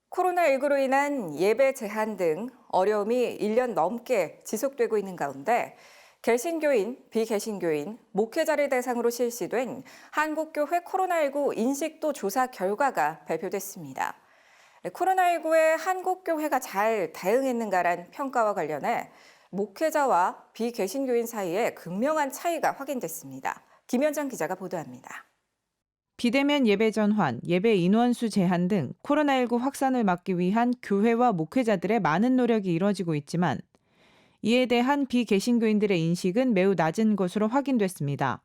코로나19로 인한 예배 제한 등 어려움이 1년 넘게 지속되고 있는 가운데 개신교인, 비개신교인, 목회자를 대상으로 실시된 한국교회 코로나19 인식도 조사 결과가 발표됐습니다. 코로나19에 한국교회가 잘 대응했는가란 평가와 관련해 목회자와 비개신교인 사이에 극명한 차이가 확인됐습니다. 김현정 기자가 보도합니다. 비대면 예배 전환, 예배 인원수 제한 등 코로나19 확산을 막기 위한 교회와 목회자들의 많은 노력이 이뤄지고 있지만 이에 대한 비개신교인들의 인식은 매우 낮은 것으로 확인됐습니다.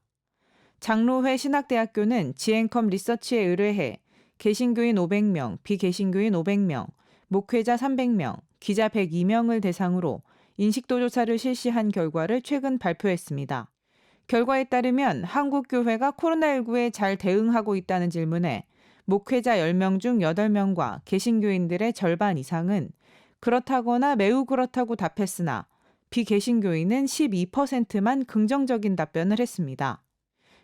장로회 신학대학교는 지앤컴 리서치에 의뢰해 개신교인 500명, 비개신교인 500명, 목회자 300명, 기자 102명을 대상으로 인식도 조사를 실시한 결과를 최근 발표했습니다. 결과에 따르면 한국교회가 코로나19에 잘 대응하고 있다는 질문에 목회자 10명 중 8명과 개신교인들의 절반 이상은 그렇다거나 매우 그렇다고 답했으나 비개신교인은 12%만 긍정적인 답변을 했습니다.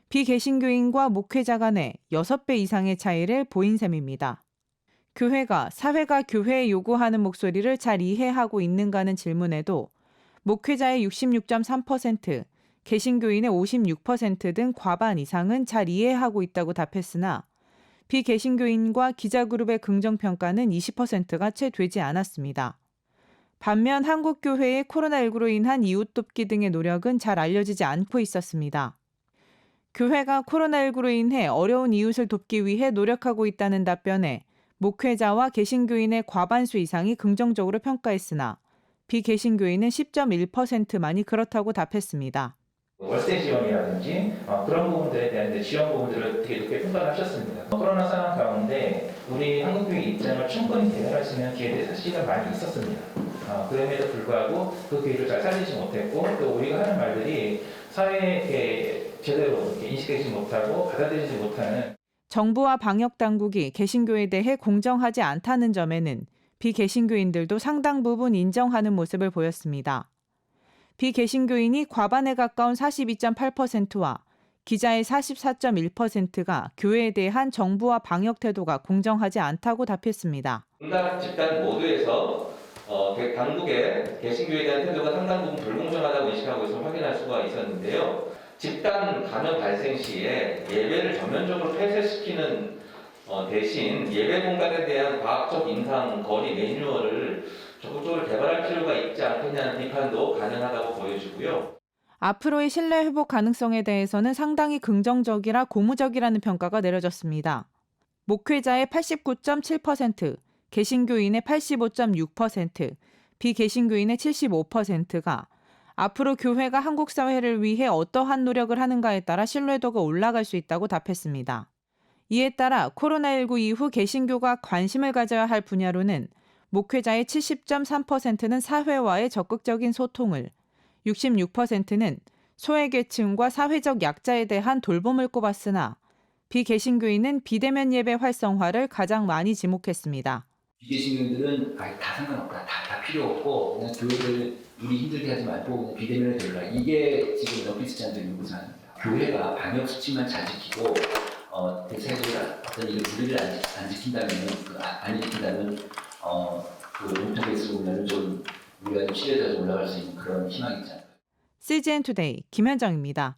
비개신교인과 목회자 간의 6배 이상의 차이를 보인 셈입니다. 교회가 사회가 교회에 요구하는 목소리를 잘 이해하고 있는가는 질문에도 목회자의 66.3%, 개신교인의 56% 등 과반 이상은 잘 이해하고 있다고 답했으나 비개신교인과 기자그룹의 긍정평가는 20%가 채 되지 않았습니다. 반면 한국교회의 코로나19로 인한 이웃 돕기 등의 노력은 잘 알려지지 않고 있었습니다. 교회가 코로나19로 인해 어려운 이웃을 돕기 위해 노력하고 있다는 답변에 목회자와 개신교인의 과반수 이상이 긍정적으로 평가했으나 비개신교인은 10.1%만이 그렇다고 답했습니다. 월세 지원이라든지 그런 부분들에 대한 지원 부분들을 되게 높게 평가를 하셨습니다. 코로나 상황 가운데 우리 한국교회 입장을 충분히 대변할 수 있는 기회들이 사실은 많이 있었습니다. 그럼에도 불구하고 그 기회를 잘 살리지 못했고 또 우리가 하는 말들이 사회에 제대로 인식되지 못하고 받아들이지 못하는 정부와 방역당국이 개신교에 대해 공정하지 않다는 점에는 비개신교인들도 상당 부분 인정하는 모습을 보였습니다. 비개신교인이 과반에 가까운 42.8%와 기자의 44.1%가 교회에 대한 정부와 방역 태도가 공정하지 않다고 답했습니다. 응답 집단 모두에서 당국의 개신교에 대한 태도가 상당 부분 불공정하다고 인식하고 있음을 확인할 수가 있었는데요. 집단 감염 발생 시에 예배를 전면적으로 폐쇄시키는 대신 예배 공간에 대한 과학적 인상 거리 매뉴얼을 적극적으로 개발할 필요가 있지 않겠냐는 비판도 가능하다고 보여지고요. 앞으로의 신뢰 회복 가능성에 대해서는 상당히 긍정적이라 고무적이라는 평가가 내려졌습니다. 목회자의 89.7%, 개신교인의 85.6%, 비개신교인의 75%가 앞으로 교회가 한국 사회를 위해 어떠한 노력을 하는가에 따라 신뢰도가 올라갈 수 있다고 답했습니다. 이에 따라 코로나19 이후 개신교가 관심을 가져야 할 분야로는 목회자의 70.3%는 사회와의 적극적인 소통을, 66%는 소외계층과 사회적 약자에 대한 돌봄을 꼽았으나 비개신교인은 비대면 예배 활성화를 가장 많이 지목했습니다. 비개신교인들은 다 상관없다, 다 필요 없고 그냥 교회를 우리 힘들게 하지 말고 그냥 비대면을 들어라. 이게 지금 럭비스찬들 요구사항입니다. 교회가 방역 수칙만 잘 지키고 대체적으로 어떤 이런 무리를 안 지킨다면 그 인터넷으로 보면 좀 우리가 좀 신뢰도가 좀 올라갈 수 있는 그런 희망이 있지 않을까. CGN 투데이 김현정입니다.